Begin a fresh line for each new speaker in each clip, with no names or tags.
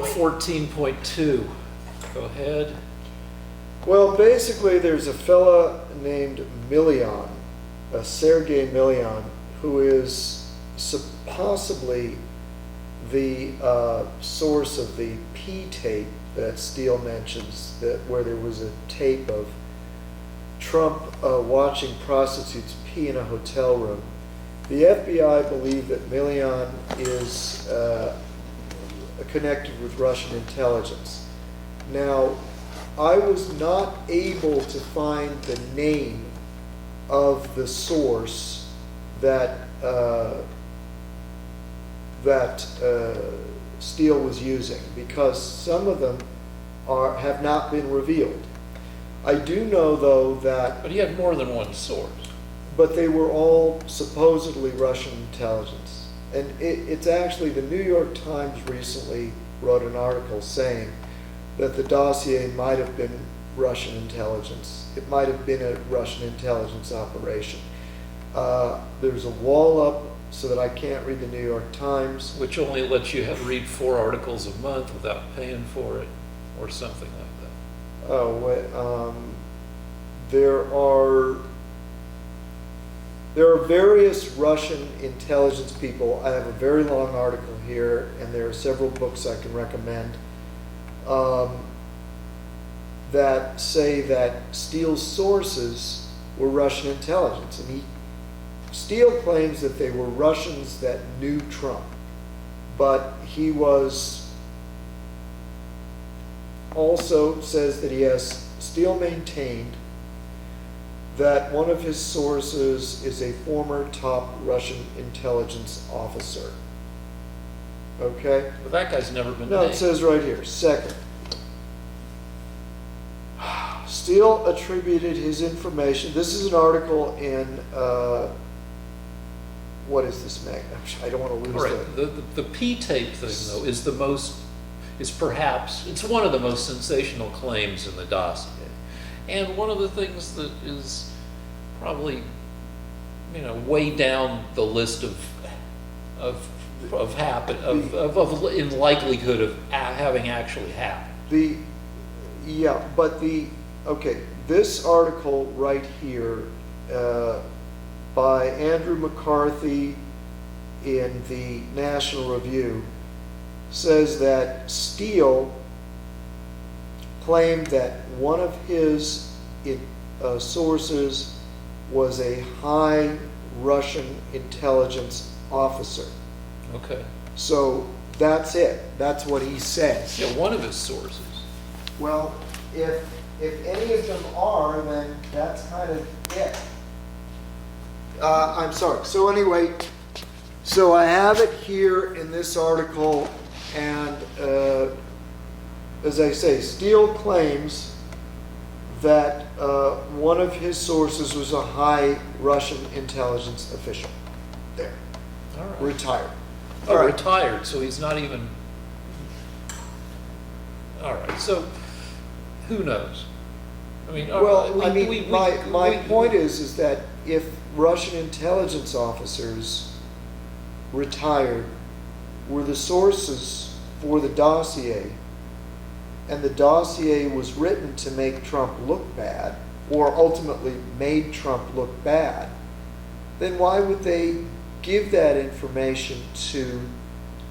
114.2. Go ahead.
Well, basically, there's a fella named Millian, Sergei Millian, who is possibly the source of the P tape that Steele mentions, where there was a tape of Trump watching prostitutes pee in a hotel room. The FBI believe that Millian is connected with Russian intelligence. Now, I was not able to find the name of the source that Steele was using, because some of them have not been revealed. I do know, though, that...
But he had more than one source.
But they were all supposedly Russian intelligence. And it's actually, the New York Times recently wrote an article saying that the dossier might have been Russian intelligence. It might have been a Russian intelligence operation. There's a wall up so that I can't read the New York Times.
Which only lets you read 4 articles a month without paying for it, or something like that.
Oh, there are various Russian intelligence people. I have a very long article here, and there are several books I can recommend that say that Steele's sources were Russian intelligence. And Steele claims that they were Russians that knew Trump, but he also says that Steele maintained that one of his sources is a former top Russian intelligence officer. Okay?
But that guy's never been
No,
named.
it says right here. Second, Steele attributed his information. This is an article in, what is this, Meg? I don't want to lose
right. The P tape thing, though, it's one of the most sensational claims in the dossier. And one of the things that is probably, way down the list in likelihood of having actually happened.
This article right here by Andrew McCarthy in the National Review says that Steele claimed that one of his sources was a high Russian intelligence officer.
Okay.
So that's it. That's what he says.
Yeah, one of his sources.
Well, if any of them are, then that's kind of it. I'm sorry. So anyway, so I have it here in this article, and as I say, Steele claims that one of his sources was a high Russian intelligence official. There.
All right.
Retired.
Oh, right. Retired, so he's not even... All right, so who knows?
My point is that if Russian intelligence officers retired were the sources for the dossier, and the dossier was written to make Trump look bad, or ultimately made Trump look bad, then why would they give that information to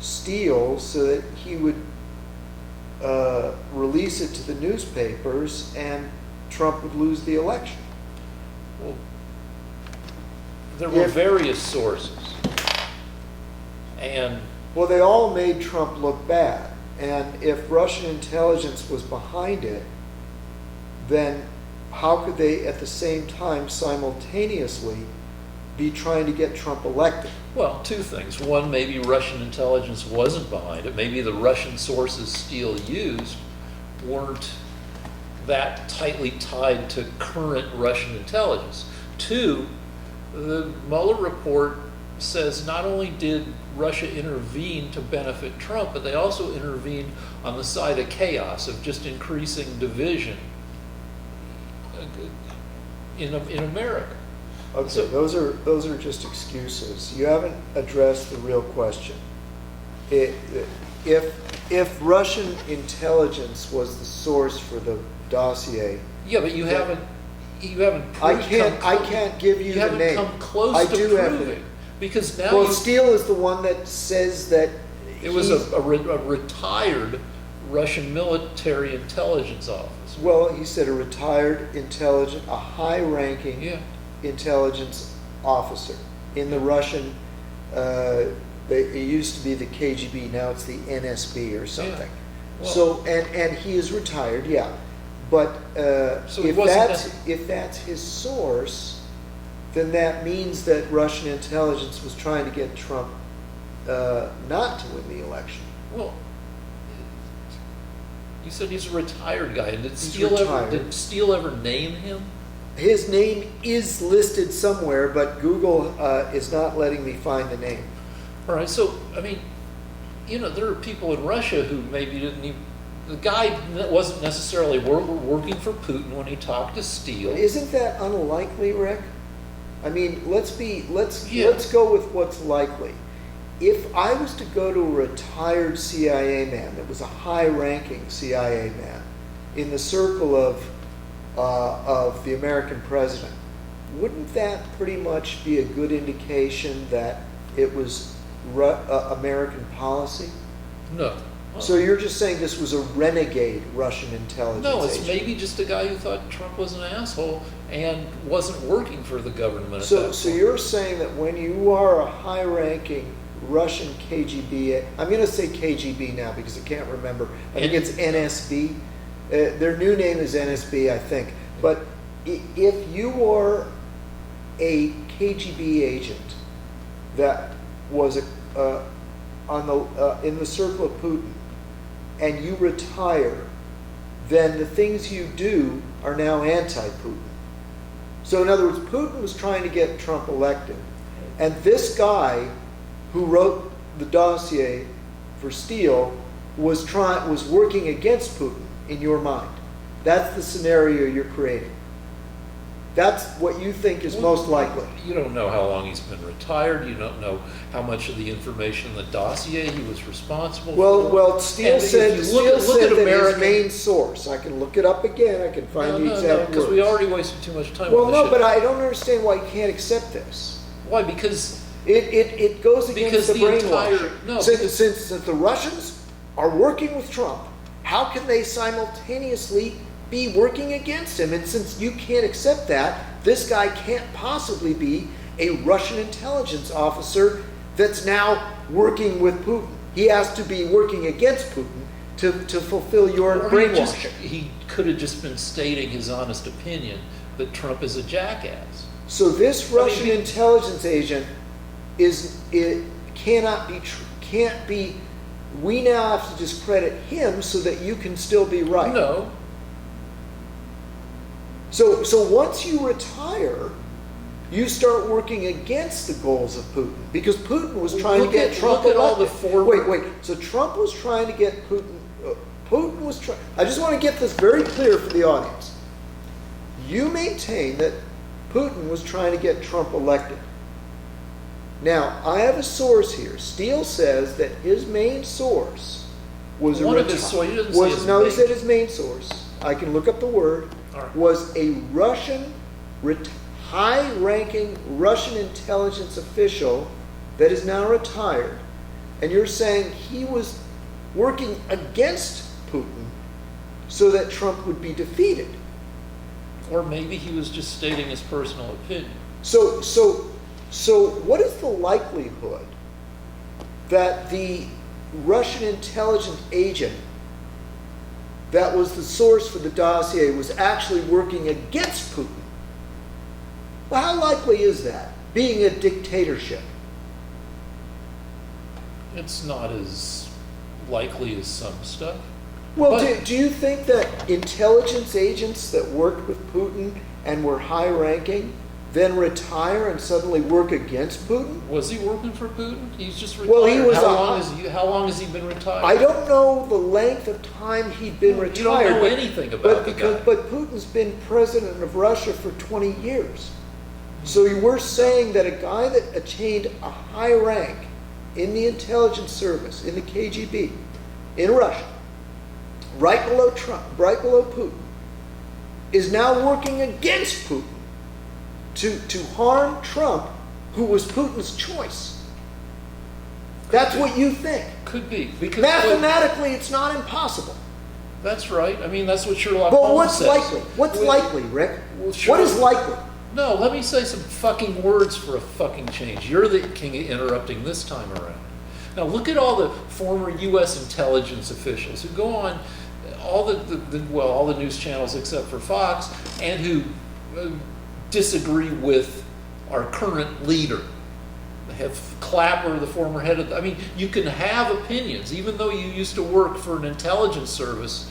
Steele so that he would release it to the newspapers and Trump would lose the election?
Well, there were various sources, and
well, they all made Trump look bad. And if Russian intelligence was behind it, then how could they at the same time simultaneously be trying to get Trump elected?
Well, two things. One, maybe Russian intelligence wasn't behind it. Maybe the Russian sources Steele used weren't that tightly tied to current Russian intelligence. Two, the Mueller report says not only did Russia intervene to benefit Trump, but they also intervened on the side of chaos, of just increasing division in America.
Okay, so those are just excuses. You haven't addressed the real question. if Russian intelligence was the source for the dossier,
Yeah, but you haven't
I
proved-
can't give you
you
the
haven't
name.
come close
I
to
do have the
proving.
name.
Because now
Well,
you,
Steele is the one that says that
it was
he's-
a retired Russian military intelligence officer.
well, he said a retired a high-ranking
Yeah.
intelligence officer in the Russian. It used to be the KGB, now it's the NSB or something.
Well-
So and he is retired, yeah. But
So it wasn't
if that's his source, then that means that Russian intelligence was trying to get Trump not to win the election.
Well, you said he's a retired guy, and did
He's
Steele ever name him?
His name is listed somewhere, but Google is not letting me find the name.
All right, so I mean, there are people in Russia who maybe didn't even. The guy wasn't necessarily working for Putin when he talked to Steele.
Isn't that unlikely, Rick? I mean, let's
Yeah.
go with what's likely. If I was to go to a retired CIA man that was a high-ranking CIA man in the circle of the American president, wouldn't that pretty much be a good indication that it was American policy?
No.
So you're just saying this was a renegade Russian intelligence
No, it's
agent?
maybe just a guy who thought Trump was an asshole and wasn't working for the government at
So
that
so
point.
you're saying that when you are a high-ranking Russian KGB, I'm going to say KGB now because I can't remember. I think it's NSB. Their new name is NSB, I think. But if you are a KGB agent that was in the circle of Putin, and you retire, then the things you do are now anti-Putin. So in other words, Putin was trying to get Trump elected, and this guy who wrote the dossier for Steele was working against Putin in your mind. That's the scenario you're creating. That's what you think is most likely.
You don't know how long he's been retired. You don't know how much of the information in the dossier he was responsible for.
Well, Steele
And if
said,
you
Steele said that his
American-
main source, I can look it up again, I can find the exact
because
words.
we already wasted too much time
Well,
on this
no,
shit.
but I don't understand why you can't accept this.
Why? Because
It goes against
Because
the
the
brainwashing.
entire- no,
Since the Russians are working with Trump, how can they simultaneously be working against him? And since you can't accept that, this guy can't possibly be a Russian intelligence officer that's now working with Putin. He has to be working against Putin to fulfill your
or
brainwashing.
he could have just been stating his honest opinion that Trump is a jackass.
So this Russian
be-
intelligence agent can't be. We now have to discredit him so that you can still be right.
No.
So once you retire, you start working against the goals of Putin because Putin was trying
Look
to get
at-
Trump
look at all
elected.
the forward-
Wait. So Trump was trying to get Putin. Putin was trying. I just want to get this very clear for the audience. You maintain that Putin was trying to get Trump elected. Now, I have a source here. Steele says that his main source was
One of his sources, he doesn't say his
no, he
main.
said his main source. I can look up the word.
All right.
Was a Russian, high-ranking Russian intelligence official that is now retired. And you're saying he was working against Putin so that Trump would be defeated.
Or maybe he was just stating his personal opinion.
So what is the likelihood that the Russian intelligence agent that was the source for the dossier was actually working against Putin? Well, how likely is that, being a dictatorship?
It's not as likely as some stuff.
Well,
But-
do you think that intelligence agents that worked with Putin and were high-ranking then retire and suddenly work against Putin?
Was he working for Putin? He's just retired.
Well, he was
How long has he been retired?
I don't know the length of time he'd been
You
retired.
don't know
but-
anything about the guy.
But Putin's been president of Russia for 20 years. So you were saying that a guy that attained a high rank in the intelligence service, in the KGB, in Russia, right below Trump, right below Putin, is now working against Putin to harm Trump, who was Putin's choice. That's what you think.
Could be. Because
Mathematically, it's not impossible.
that's right. I mean, that's what Sherlock
But
Holmes
what's
says.
likely? What's
Well,
likely, Rick?
well,
What is likely?
No, let me say some fucking words for a fucking change. You're the king of interrupting this time around. Now look at all the former U.S. intelligence officials who go on all all the news channels except for Fox, and who disagree with our current leader. They have Clapper, the former head of. I mean, you can have opinions, even though you used to work for an intelligence service,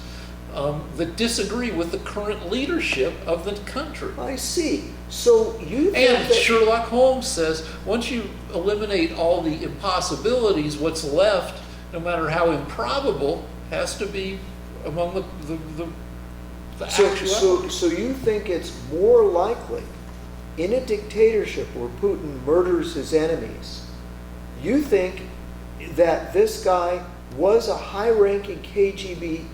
that disagree with the current leadership of the country.
I see. So you think
And
that,
Sherlock Holmes says, once you eliminate all the impossibilities, what's left, no matter how improbable, has to be among the actuality.
so you think it's more likely in a dictatorship where Putin murders his enemies, you think that this guy was a high-ranking KGB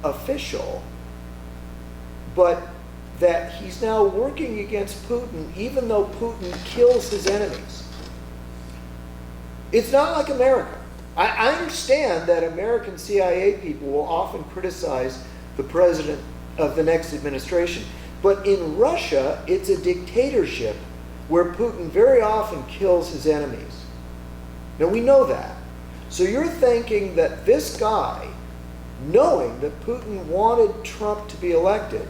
official, but that he's now working against Putin even though Putin kills his enemies? It's not like America. I understand that American CIA people will often criticize the president of the next administration, but in Russia, it's a dictatorship where Putin very often kills his enemies. Now, we know that. So you're thinking that this guy, knowing that Putin wanted Trump to be elected,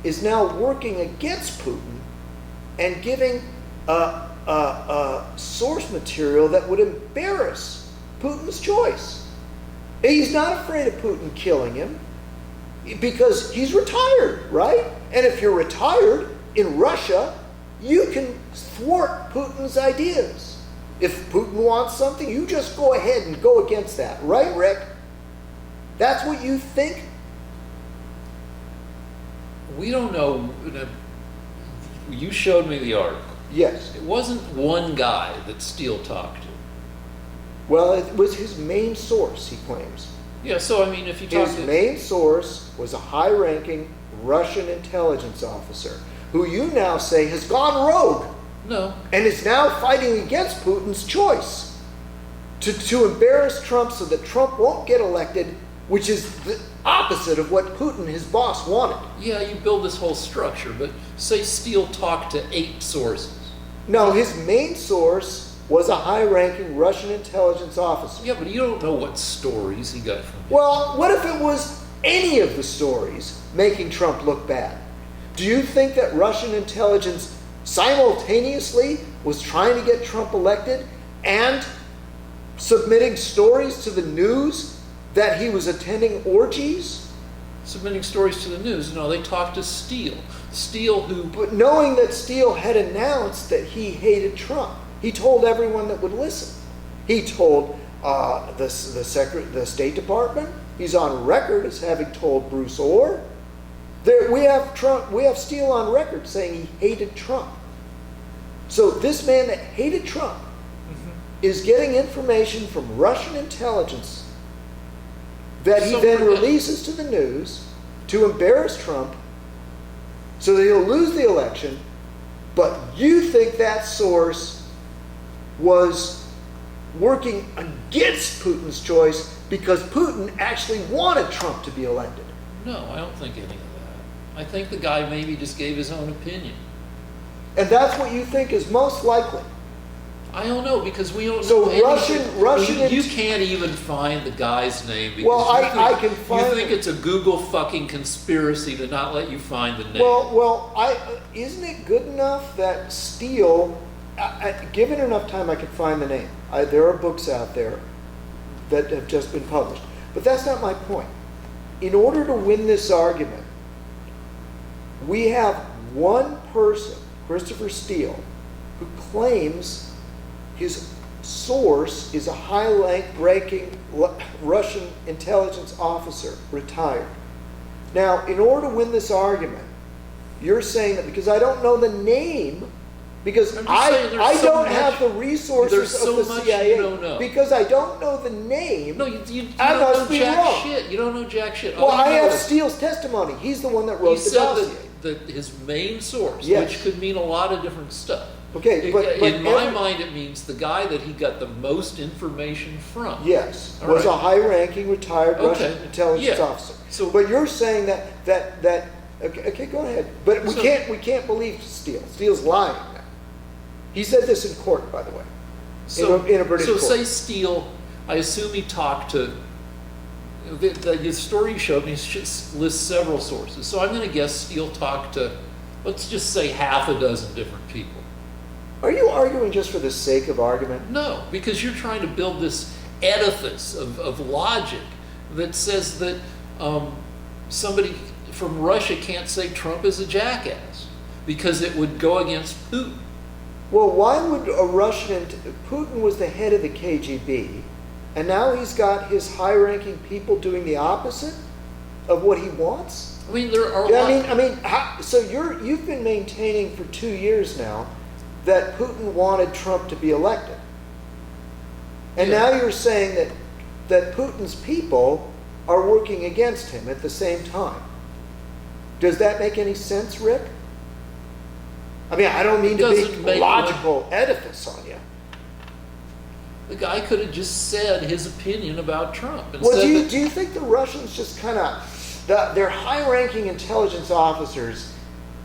is now working against Putin and giving a source material that would embarrass Putin's choice. He's not afraid of Putin killing him because he's retired, right? And if you're retired in Russia, you can thwart Putin's ideas. If Putin wants something, you just go ahead and go against that, right, Rick? That's what you think?
We don't know. You showed me the article.
Yes.
It wasn't one guy that Steele talked to.
Well, it was his main source, he claims.
Yeah, so I mean, if you talk
His
to...
main source was a high-ranking Russian intelligence officer who you now say has gone rogue
No.
and is now fighting against Putin's choice to embarrass Trump so that Trump won't get elected, which is the opposite of what Putin, his boss, wanted.
Yeah, you build this whole structure, but say Steele talked to 8 sources.
No, his main source was a high-ranking Russian intelligence officer.
Yeah, but you don't know what stories he got from him.
Well, what if it was any of the stories making Trump look bad? Do you think that Russian intelligence simultaneously was trying to get Trump elected and submitting stories to the news that he was attending orgies?
Submitting stories to the news. No, they talked to Steele. Steele who...
But knowing that Steele had announced that he hated Trump, he told everyone that would listen. He told the State Department. He's on record as having told Bruce Orr. We have Steele on record saying he hated Trump. So this man that hated Trump is getting information from Russian intelligence that he then releases to the news to embarrass Trump so that he'll lose the election. But you think that source was working against Putin's choice because Putin actually wanted Trump to be elected?
No, I don't think any of that. I think the guy maybe just gave his own opinion.
And that's what you think is most likely?
I don't know, because we don't
So
know anything.
Russian...
You can't even find the guy's name because
Well, I can find...
You think it's a Google fucking conspiracy to not let you find the name.
Isn't it good enough that Steele... given enough time, I could find the name. There are books out there that have just been published. But that's not my point. In order to win this argument, we have one person, Christopher Steele, who claims his source is a high-ranking Russian intelligence officer, retired. Now, in order to win this argument, you're saying that because I don't know the name Because
I'm just saying there's
I
so
don't
much-
have the resources
there's so
of the
much
CIA.
you don't know.
Because I don't know the name.
No, you
I
don't
must
know
be
jack
wrong.
shit. You don't know jack shit.
Well,
All you
I
know
have
is
Steele's testimony. He's the one that
he
wrote the
said
dossier.
that his main source,
Yes.
which could mean a lot of different stuff.
Okay, but
in my
every-
mind, it means the guy that he got the most information from.
Yes,
All
was
right.
a high-ranking retired
Okay.
Russian intelligence
Yeah.
officer.
So-
but you're saying that okay, go ahead. But we can't believe Steele. Steele's lying now. He said this in court, by the way, in a British
so
court.
say Steele, I assume he talked to, the story you showed me lists several sources. So I'm going to guess Steele talked to, let's just say half a dozen different people.
Are you arguing just for the sake of argument?
No, because you're trying to build this edifice of logic that says that somebody from Russia can't say Trump is a jackass because it would go against Putin.
Well, why would a Russian... Putin was the head of the KGB, and now he's got his high-ranking people doing the opposite of what he wants?
I mean, there are.
So you've been maintaining for 2 years now that Putin wanted Trump to be elected. And
Yeah.
now you're saying that Putin's people are working against him at the same time. Does that make any sense, Rick? I mean, I don't mean
It
to
doesn't
be
make
logical edifice on you.
The guy could have just said his opinion about Trump. And
Well,
said
do you think the Russians just kind of, their high-ranking intelligence officers,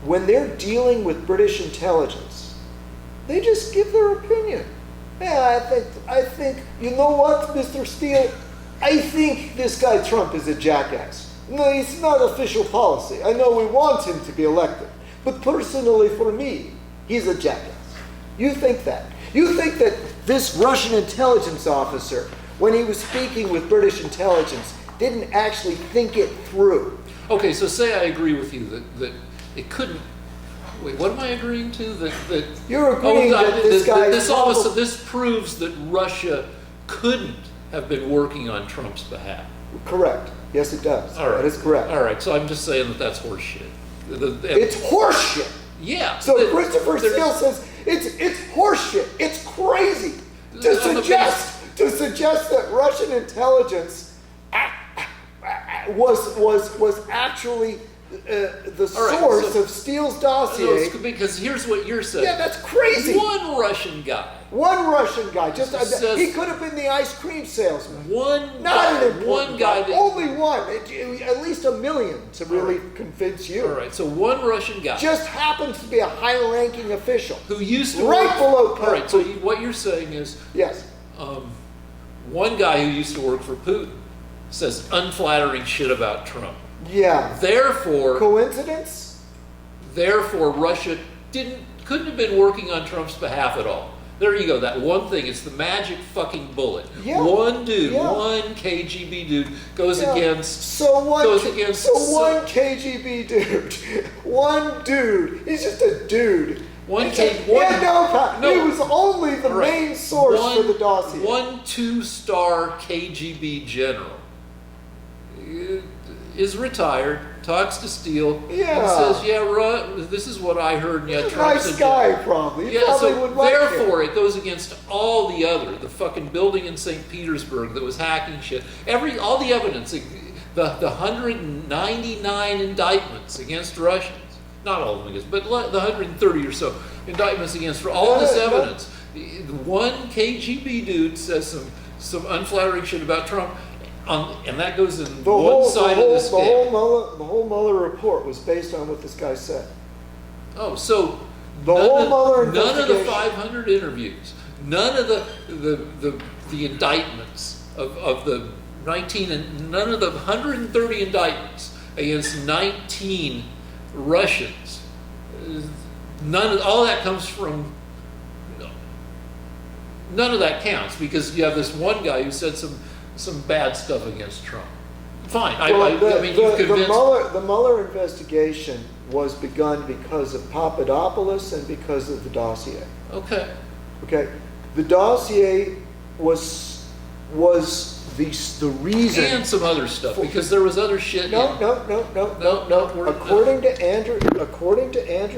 when they're dealing with British intelligence, they just give their opinion? Yeah, I think, you know what, Mr. Steele? I think this guy Trump is a jackass. No, it's not official policy. I know we want him to be elected. But personally for me, he's a jackass. You think that. You think that this Russian intelligence officer, when he was speaking with British intelligence, didn't actually think it through.
Okay, so say I agree with you that it couldn't. Wait, what am I agreeing to? That
You're agreeing that this guy
this proves that Russia couldn't have been working on Trump's behalf.
Correct. Yes, it does.
All right,
That is correct.
All right, so I'm just saying that that's horseshit.
It's horseshit.
Yeah.
So
that-
Christopher
there's-
Steele says it's horseshit. It's crazy to
On the
suggest that Russian intelligence was actually the
All right,
source
so-
of Steele's
No,
dossier.
it's because here's what you're saying.
Yeah, that's crazy.
One Russian guy.
One Russian guy.
Says-
He could have been the ice cream salesman.
One
Not
guy,
an important
one guy. That,
Only one. At least a million to really convince you.
all right, so one Russian guy
Just happens to be a high-ranking official.
who used to
Right
work,
below
All right, so
Putin.
what you're saying is
Yes.
one guy who used to work for Putin says unflattering shit about Trump.
Yeah.
Therefore,
Coincidence?
Russia couldn't have been working on Trump's behalf at all. There you go. That one thing. It's the magic fucking bullet.
Yeah.
One dude,
Yeah.
one KGB dude goes
Yeah.
against.
So one,
goes against
one KGB dude, one dude. He's just a dude.
One
He's
K-
just-
one-
yeah, no,
no.
he was only the
All right.
main source for the dossier.
One 2-star KGB general is retired, talks to Steele,
Yeah.
and says, "Yeah, this is what I heard." And yeah,
He's a
Trump's
nice
a
guy,
general.
probably. He
Yeah,
probably
so
would like him.
therefore it goes against all the fucking building in St. Petersburg that was hacking shit. All the evidence, the 199 indictments against Russians, not all of them, but the 130 or so indictments against all this
Yeah,
evidence. One KGB dude says some unflattering shit about Trump, and that goes in one side of the scale.
The whole Mueller report was based on what this guy said.
Oh, so
The whole Mueller
none of the
investigation.
500 interviews, none of the indictments of the 19 and none of the 130 indictments against 19 Russians. All that comes from. None of that counts because you have this one guy who said some bad stuff against Trump. Fine,
Well,
I mean you've convinced.
the Mueller investigation was begun because of Papadopoulos and because of the dossier.
Okay.
Okay, the dossier was the reason.
And some other stuff because there was other shit.
No.
No, we're-
According to Andrew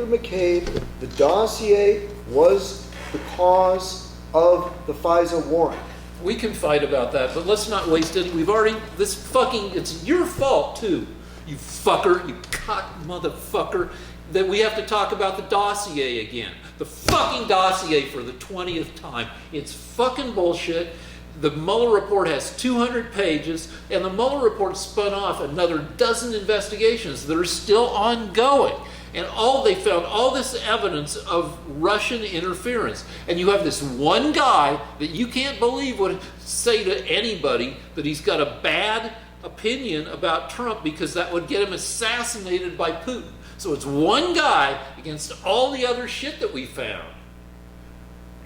McCabe, the dossier was the cause of the FISA warrant.
We can fight about that, but let's not waste it. It's your fault too, you fucker, you cock motherfucker, that we have to talk about the dossier again. The fucking dossier for the 20th time. It's fucking bullshit. The Mueller report has 200 pages, and the Mueller report spun off another dozen investigations that are still ongoing. And they found all this evidence of Russian interference. And you have this one guy that you can't believe would say to anybody that he's got a bad opinion about Trump because that would get him assassinated by Putin. So it's one guy against all the other shit that we found.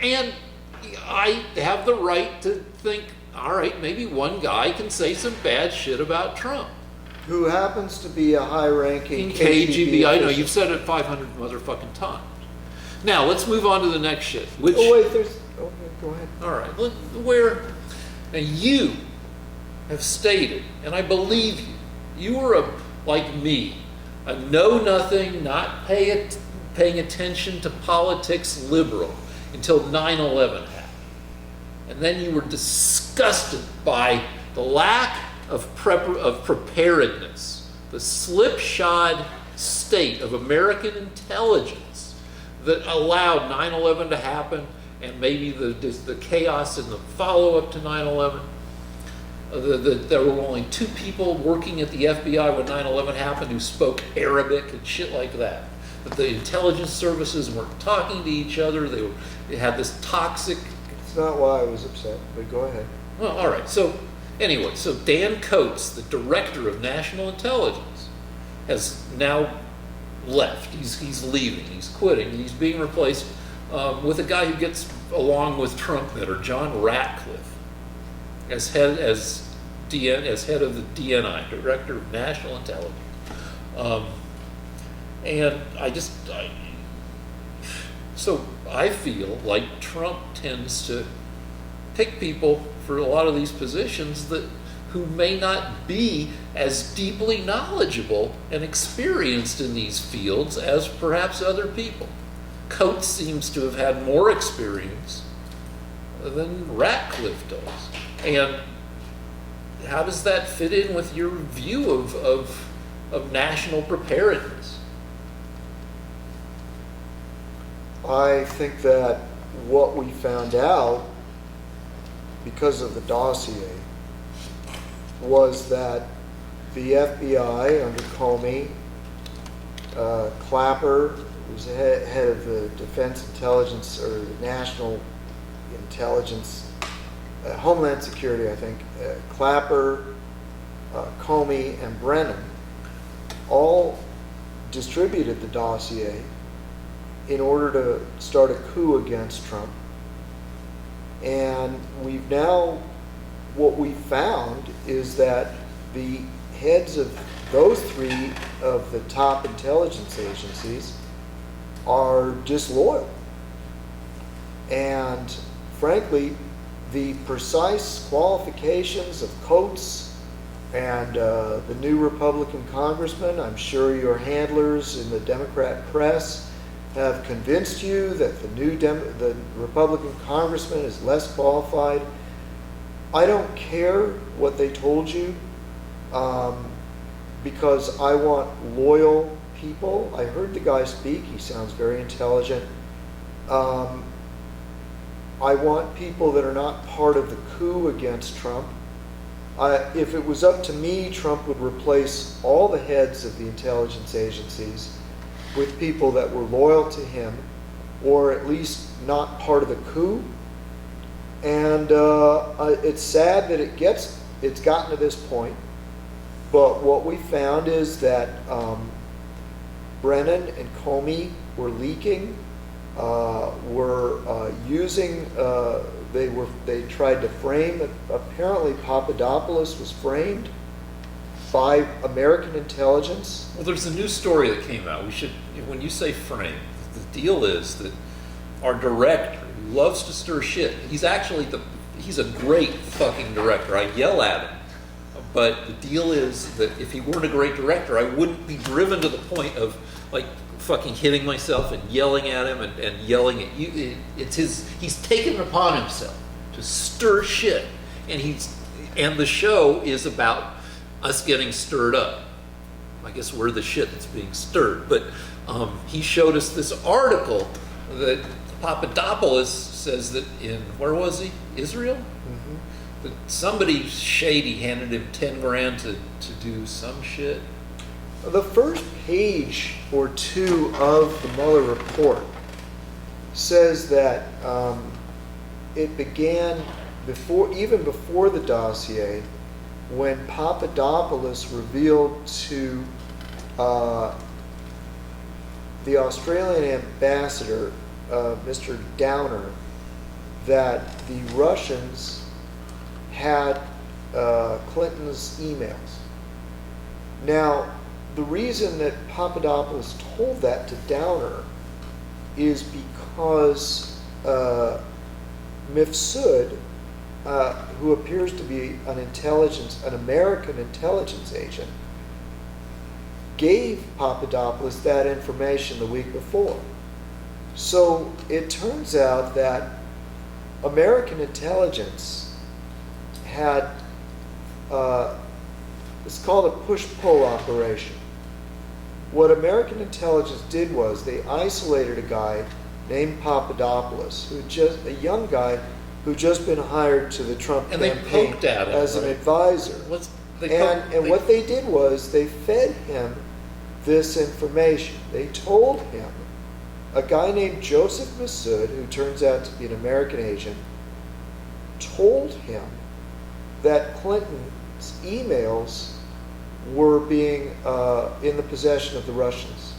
And I have the right to think, all right, maybe one guy can say some bad shit about Trump.
Who happens to be a high-ranking
KGB. I know,
official.
you've said it 500 motherfucking times. Now, let's move on to the next shit.
Oh, wait, there's... Okay, go ahead.
All right, now you have stated, and I believe you were like me, a know-nothing, not paying attention to politics liberal until 9/11 happened. And then you were disgusted by the lack of preparedness, the slipshod state of American intelligence that allowed 9/11 to happen, and maybe the chaos in the follow-up to 9/11. There were only 2 people working at the FBI when 9/11 happened who spoke Arabic and shit like that. That the intelligence services weren't talking to each other. They had this toxic...
It's not why I was upset, but go ahead.
Well, all right. So anyway, Dan Coates, the director of national intelligence, has now left. He's leaving. He's quitting. He's being replaced with a guy who gets along with Trump better, John Ratcliffe, as head of the DNI, Director of National Intelligence. And so I feel like Trump tends to pick people for a lot of these positions who may not be as deeply knowledgeable and experienced in these fields as perhaps other people. Coates seems to have had more experience than Ratcliffe does. And how does that fit in with your view of national preparedness?
I think that what we found out because of the dossier was that the FBI under Comey, Clapper, who's head of the Defense Intelligence or the National Intelligence, Homeland Security, I think, Clapper, Comey, and Brennan all distributed the dossier in order to start a coup against Trump. And what we found is that the heads of those 3 of the top intelligence agencies are disloyal. And frankly, the precise qualifications of Coates and the new Republican congressman, I'm sure your handlers in the Democrat press have convinced you that the Republican congressman is less qualified. I don't care what they told you because I want loyal people. I heard the guy speak. He sounds very intelligent. I want people that are not part of the coup against Trump. If it was up to me, Trump would replace all the heads of the intelligence agencies with people that were loyal to him, or at least not part of the coup. And it's sad that it's gotten to this point. But what we found is that Brennan and Comey were leaking, were using. They tried to frame. Apparently, Papadopoulos was framed by American intelligence.
Well, there's a new story that came out. When you say frame, the deal is that our director, who loves to stir shit, he's a great fucking director. I yell at him. But the deal is that if he weren't a great director, I wouldn't be driven to the point of, like, fucking hitting myself and yelling at him and yelling at you. He's taken it upon himself to stir shit. And the show is about us getting stirred up. I guess we're the shit that's being stirred. But he showed us this article that Papadopoulos says that where was he? Israel?
Mhm.
That somebody shady handed him 10 grand to do some shit.
The first page or two of the Mueller report says that it began even before the dossier, when Papadopoulos revealed to the Australian ambassador, Mr. Downer, that the Russians had Clinton's emails. Now, the reason that Papadopoulos told that to Downer is because Mifsud, who appears to be an American intelligence agent, gave Papadopoulos that information the week before. So it turns out that American intelligence had, it's called a push-pull operation. What American intelligence did was they isolated a guy named Papadopoulos, a young guy who'd just been hired to the Trump
And they
campaign
poked at him,
as an
right?
advisor.
What
What they did was they fed him this information. They told him, a guy named Joseph Massoud, who turns out to be an American agent, told him that Clinton's emails were being in the possession of the Russians.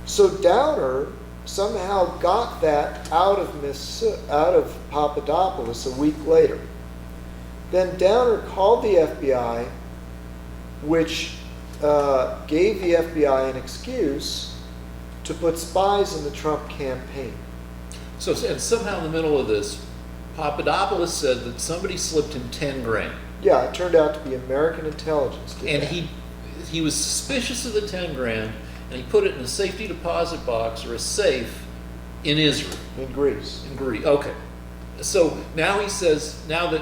So Downer somehow got that out of Papadopoulos a week later. Then Downer called the FBI, which gave the FBI an excuse to put spies in the Trump campaign.
So, and somehow in the middle of this, Papadopoulos said that somebody slipped him 10 grand.
Yeah, it turned out to be American intelligence.
And he was suspicious of the 10 grand, and he put it in a safety deposit box or a safe in Israel.
In Greece.
In Greece, okay. So now he says, now that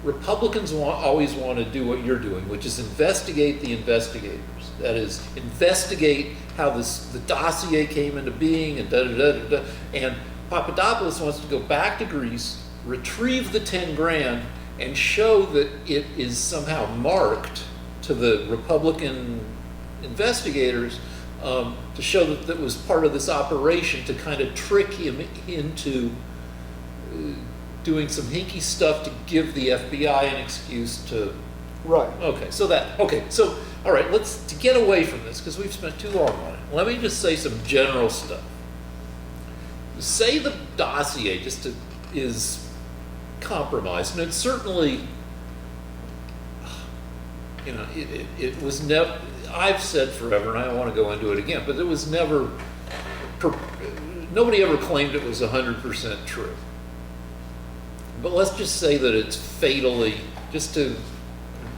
Republicans always want to do what you're doing, which is investigate the investigators. That is, investigate how the dossier came into being and da-da-da-da-da. And Papadopoulos wants to go back to Greece, retrieve the 10 grand, and show that it is somehow marked to the Republican investigators to show that that was part of this operation to kind of trick him into doing some hinky stuff to give the FBI an excuse to...
Right.
Okay, so all right, to get away from this, because we've spent too long on it, let me just say some general stuff. Say the dossier is compromised, and it's certainly, it was never, I've said forever, and I don't want to go into it again, but it was never, nobody ever claimed it was 100% true. But let's just say that it's fatally, just to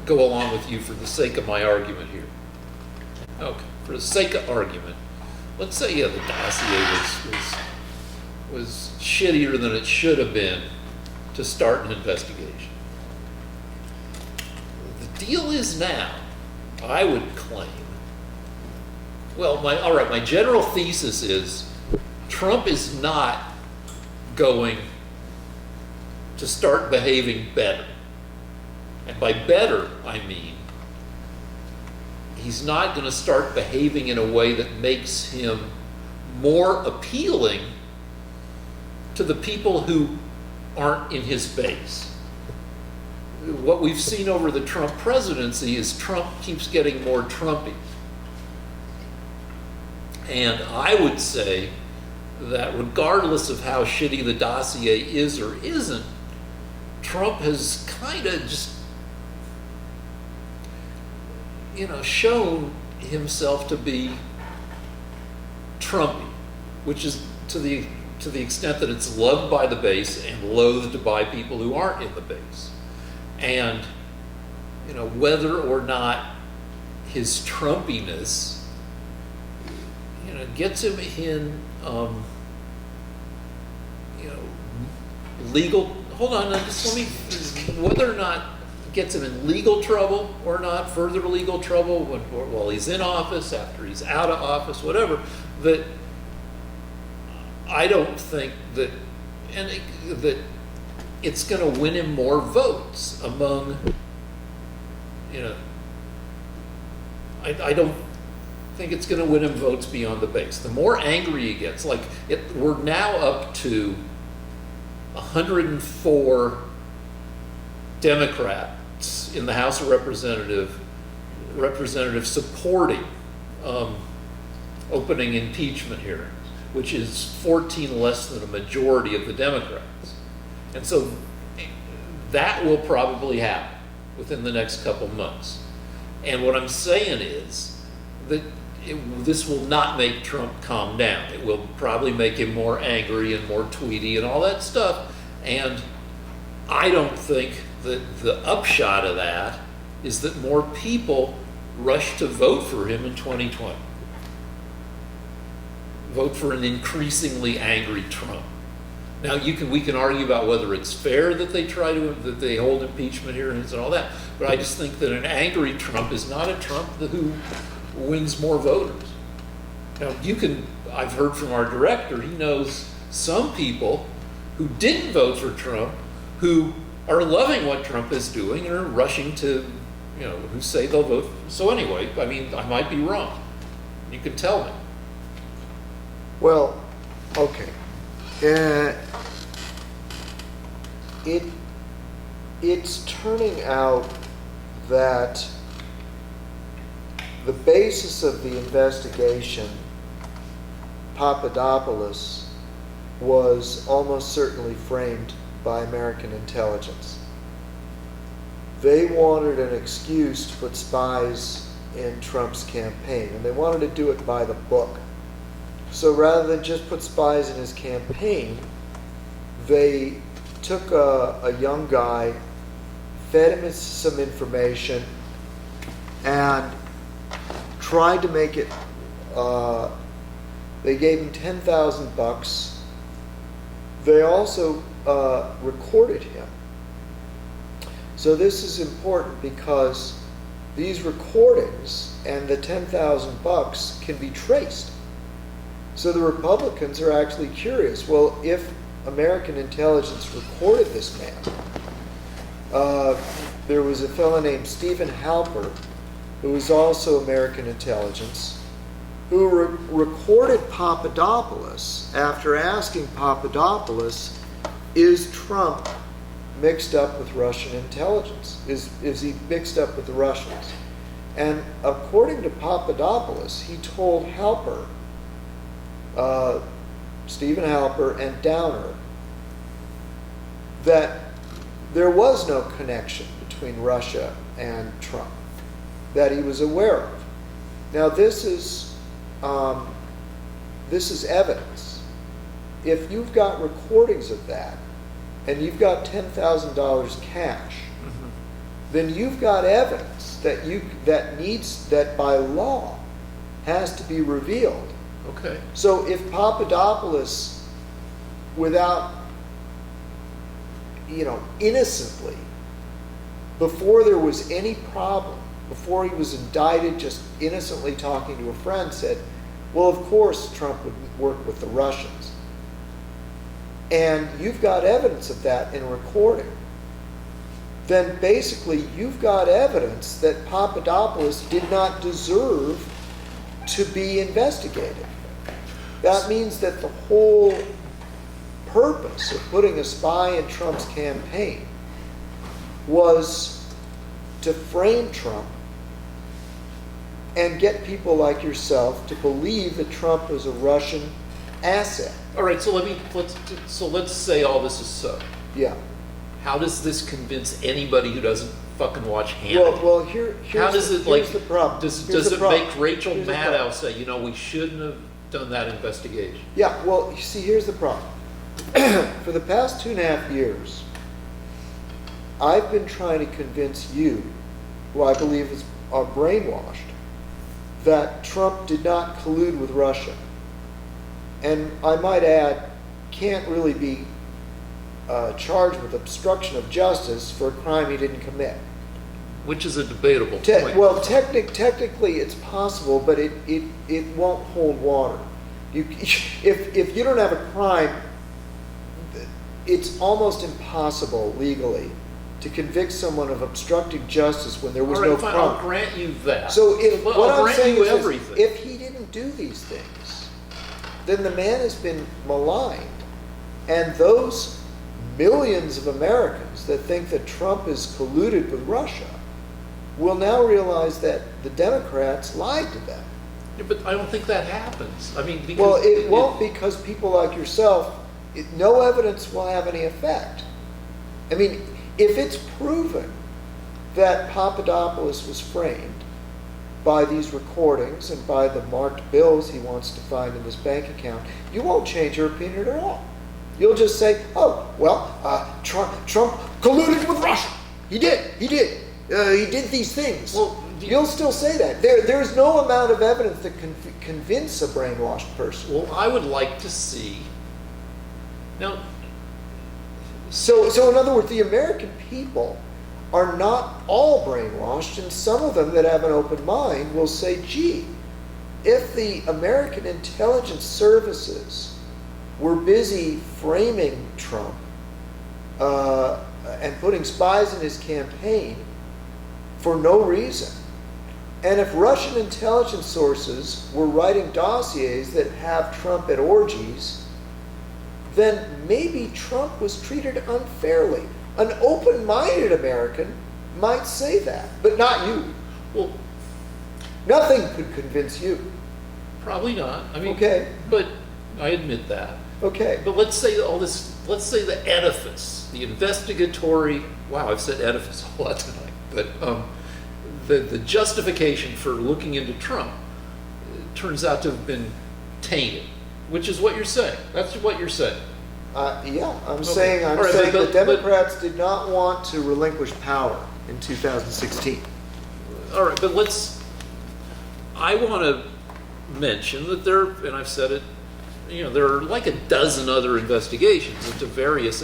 go along with you for the sake of my argument here. Okay, for the sake of argument, let's say, the dossier was shittier than it should have been to start an investigation. The deal is now, I would claim, my general thesis is Trump is not going to start behaving better. And by better, I mean, he's not going to start behaving in a way that makes him more appealing to the people who aren't in his base. What we've seen over the Trump presidency is Trump keeps getting more Trumpy. And I would say that regardless of how shitty the dossier is or isn't, Trump has kind of just, shown himself to be Trumpy, which is to the extent that it's loved by the base and loathed by people who aren't in the base. And, whether or not his Trumpiness, gets him in, legal. Hold on, now just let me. Whether or not gets him in legal trouble or not, further legal trouble while he's in office, after he's out of office, whatever. That I don't think that, that it's going to win him more votes among, I don't think it's going to win him votes beyond the base. The more angry he gets, we're now up to 104 Democrats in the House of Representatives supporting opening impeachment hearings, which is 14 less than a majority of the Democrats. And so that will probably happen within the next couple months. And what I'm saying is that this will not make Trump calm down. It will probably make him more angry and more tweety and all that stuff. And I don't think that the upshot of that is that more people rush to vote for him in 2020. Vote for an increasingly angry Trump. Now we can argue about whether it's fair that they hold impeachment hearings and all that, but I just think that an angry Trump is not a Trump who wins more voters. Now I've heard from our director, he knows some people who didn't vote for Trump who are loving what Trump is doing and are rushing to, who say they'll vote. So anyway, I mean, I might be wrong. You can tell me.
Well, okay. It's turning out that the basis of the investigation, Papadopoulos, was almost certainly framed by American intelligence. They wanted an excuse to put spies in Trump's campaign, and they wanted to do it by the book. So rather than just put spies in his campaign, they took a young guy, fed him some information, and tried to make it, they gave him $10,000. They also recorded him. So this is important because these recordings and the $10,000 can be traced. So the Republicans are actually curious. Well, if American intelligence recorded this man, there was a fellow named Stephen Halper, who was also American intelligence, who recorded Papadopoulos after asking Papadopoulos, is Trump mixed up with Russian intelligence? Is he mixed up with the Russians? And according to Papadopoulos, he told Halper, Stephen Halper and Downer, that there was no connection between Russia and Trump that he was aware of. Now this is evidence. If you've got recordings of that and you've got $10,000 cash, then you've got evidence that by law has to be revealed.
Okay.
So if Papadopoulos, without, innocently, before there was any problem, before he was indicted, just innocently talking to a friend, said, well, of course Trump would work with the Russians. And you've got evidence of that in recording. Then basically you've got evidence that Papadopoulos did not deserve to be investigated. That means that the whole purpose of putting a spy in Trump's campaign was to frame Trump and get people like yourself to believe that Trump was a Russian asset.
All right, so let's say all this is so.
Yeah.
How does this convince anybody who doesn't fucking watch Hannity?
Well, here's the problem.
Does it make Rachel Maddow say, we shouldn't have done that investigation?
Yeah, well, you see, here's the problem. For the past 2.5 years, I've been trying to convince you, who I believe are brainwashed, that Trump did not collude with Russia. and I might add, can't really be charged with obstruction of justice for a crime he didn't commit.
Which is a debatable point.
Well, technically it's possible, but it won't hold water. If you don't have a crime, it's almost impossible legally to convict someone of obstructing justice when there was no crime.
I'll grant you that.
So what I'm saying is,
everything.
if he didn't do these things, then the man has been maligned, and those millions of Americans that think that Trump is colluded with Russia will now realize that the Democrats lied to them.
Yeah, but I don't think that happens. I mean, because
Well, it won't, because people like yourself, no evidence will have any effect. I mean, if it's proven that Papadopoulos was framed by these recordings and by the marked bills he wants to find in his bank account, you won't change your opinion at all. You'll just say, oh, well, Trump colluded with Russia. He did. He did these things.
Well,
you'll still say that. There's no amount of evidence that can convince a brainwashed person.
Well, I would like to see. Now,
So in other words, the American people are not all brainwashed, and some of them that have an open mind will say, gee, if the American intelligence services were busy framing Trump and putting spies in his campaign for no reason, and if Russian intelligence sources were writing dossiers that have Trump at orgies, then maybe Trump was treated unfairly. An open-minded American might say that, but not you.
well,
Nothing could convince you.
probably not. I mean,
Okay.
But I admit that.
Okay.
But let's say all this. Let's say the edifice, the investigatory. Wow, I've said edifice a lot tonight. But the justification for looking into Trump turns out to have been tainted, which is what you're saying. That's what you're saying.
Yeah, I'm
Okay.
saying
All right,
the
but-
Democrats did not want to relinquish power in 2016.
All right, but I want to mention that and I've said it, there are like a dozen other investigations into various,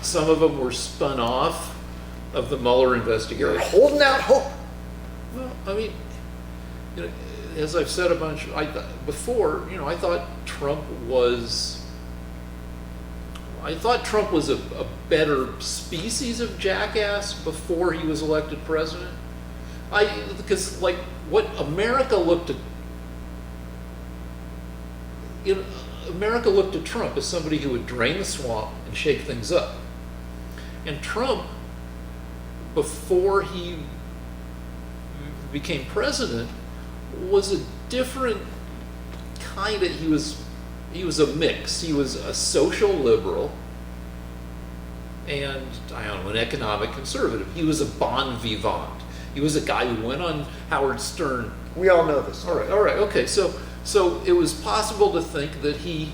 some of them were spun off of the Mueller investigation.
Holding out hope.
Well, I mean, as I've said a bunch before, I thought Trump was a better species of jackass before he was elected president. Because like what America looked at, America looked at Trump as somebody who would drain the swamp and shake things up. And Trump, before he became president, was a different kind of, he was a mix. He was a social liberal and, an economic conservative. He was a bon vivant. He was a guy who went on Howard Stern.
We all know this.
All right, okay. So it was possible to think that he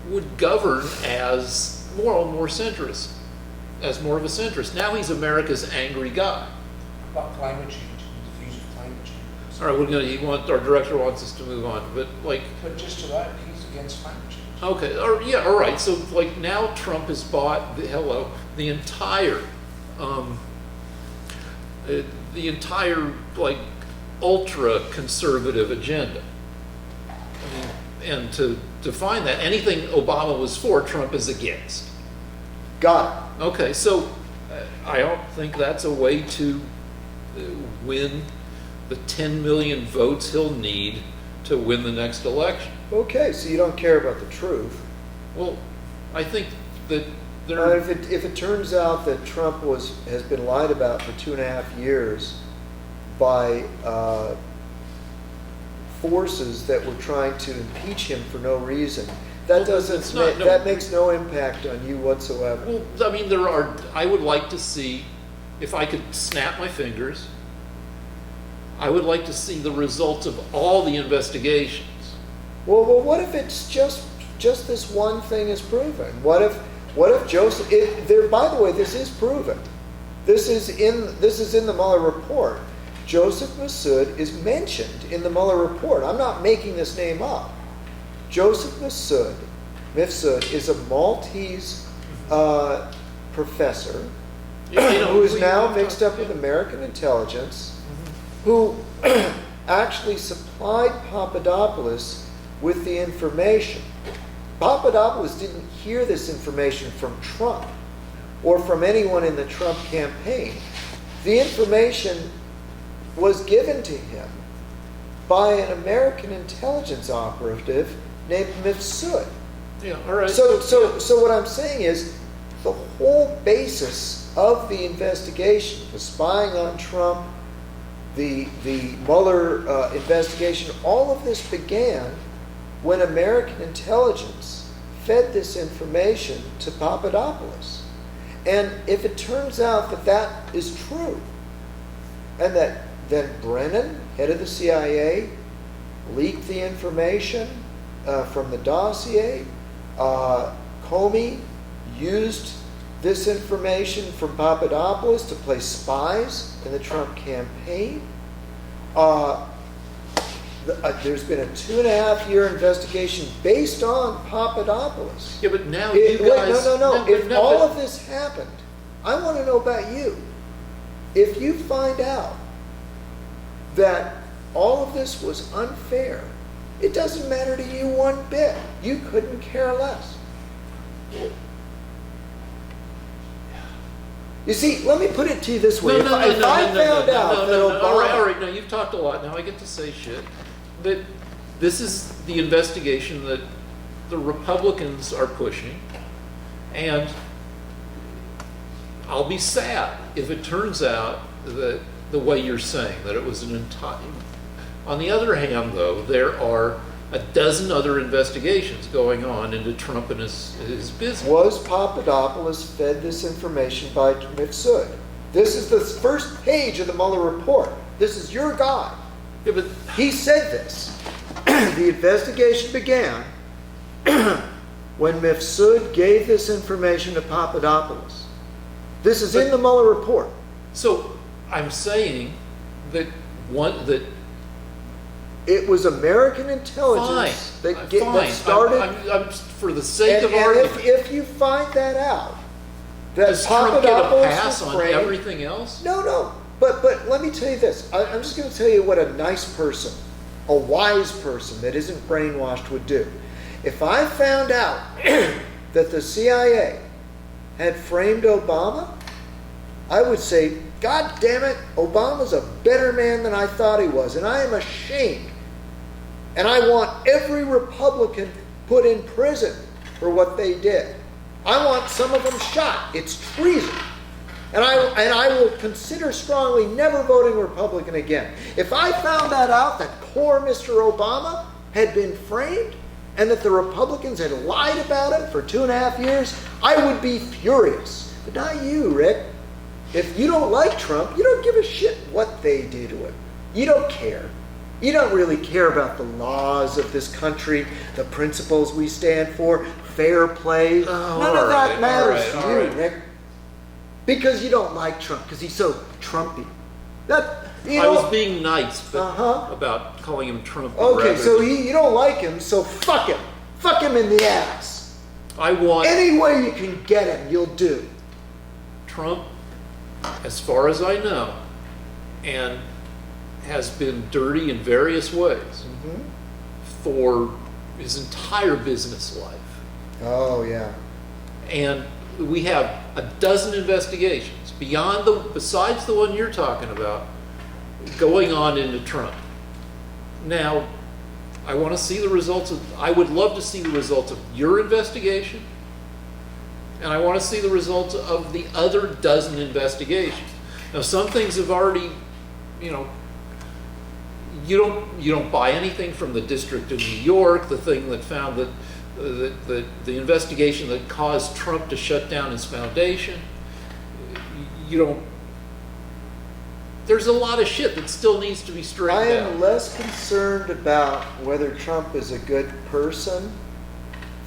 would govern as more centrist, as more of a centrist. Now he's America's angry guy.
About climate change, the diffusion of climate change.
All right, our director wants us to move on, but
But just to that, he's against climate change.
okay, all right. So now Trump has bought the entire ultra conservative agenda. I mean, and to define that, anything Obama was for, Trump is against.
Got it.
Okay, so I don't think that's a way to win the 10 million votes he'll need to win the next election.
Okay, so you don't care about the truth.
Well, I think that
If it turns out that Trump has been lied about for 2.5 years by forces that were trying to impeach him for no reason, that makes no impact on you whatsoever.
Well, I mean, I would like to see, if I could snap my fingers, I would like to see the results of all the investigations.
Well, what if it's just this one thing is proven? What if Joseph? By the way, this is proven. This is in the Mueller report. Joseph Massoud is mentioned in the Mueller report. I'm not making this name up. Joseph Mifsud is a Maltese professor who is now mixed up with American intelligence, who actually supplied Papadopoulos with the information. Papadopoulos didn't hear this information from Trump or from anyone in the Trump campaign. The information was given to him by an American intelligence operative named Mifsud.
Yeah, all right.
So what I'm saying is the whole basis of the investigation, the spying on Trump, the Mueller investigation, all of this began when American intelligence fed this information to Papadopoulos. And if it turns out that that is true, and that then Brennan, head of the CIA, leaked the information from the dossier, Comey used this information from Papadopoulos to play spies in the Trump campaign. There's been a 2.5-year investigation based on Papadopoulos.
Yeah, but now you guys...
No. If all of this happened, I want to know about you. If you find out that all of this was unfair, it doesn't matter to you one bit. You couldn't care less. You see, let me put it to you this way. If I found out that Obama...
All right, now you've talked a lot. Now I get to say shit. But this is the investigation that the Republicans are pushing. And I'll be sad if it turns out that the way you're saying, that it was an entire... On the other hand, though, there are a dozen other investigations going on into Trump and his business.
Was Papadopoulos fed this information by Mifsud? This is the first page of the Mueller report. This is your guy.
Yeah, but
he said this. The investigation began when Mifsud gave this information to Papadopoulos. This is in the Mueller report.
So I'm saying that
it was American intelligence that started.
I'm for the sake of argument.
If you find that out, that
does Trump get a pass on
framed,
everything else?
No. But let me tell you this. I'm just going to tell you what a nice person, a wise person that isn't brainwashed would do. If I found out that the CIA had framed Obama, I would say, God damn it, Obama's a better man than I thought he was, and I am ashamed. And I want every Republican put in prison for what they did. I want some of them shot. It's treason. And I will consider strongly never voting Republican again. If I found that out, that poor Mr. Obama had been framed, and that the Republicans had lied about him for 2.5 years, I would be furious. But not you, Rick. If you don't like Trump, you don't give a shit what they do to him. You don't care. You don't really care about the laws of this country, the principles we stand for, fair play. None of that matters to you, Rick. Because you don't like Trump, because he's so Trumpy.
I was being nice about calling him Trumpy.
Okay, so you don't like him, so fuck him. Fuck him in the ass. Any way you can get him, you'll do.
Trump, as far as I know, and has been dirty in various ways for his entire business life.
Oh, yeah.
And we have a dozen investigations besides the one you're talking about, going on into Trump. Now, I want to see the results I would love to see the results of your investigation, and I want to see the results of the other dozen investigations. Now, some things have already, you don't buy anything from the District of New York, the thing that found that the investigation that caused Trump to shut down his foundation. There's a lot of shit that still needs to be straightened out.
I am less concerned about whether Trump is a good person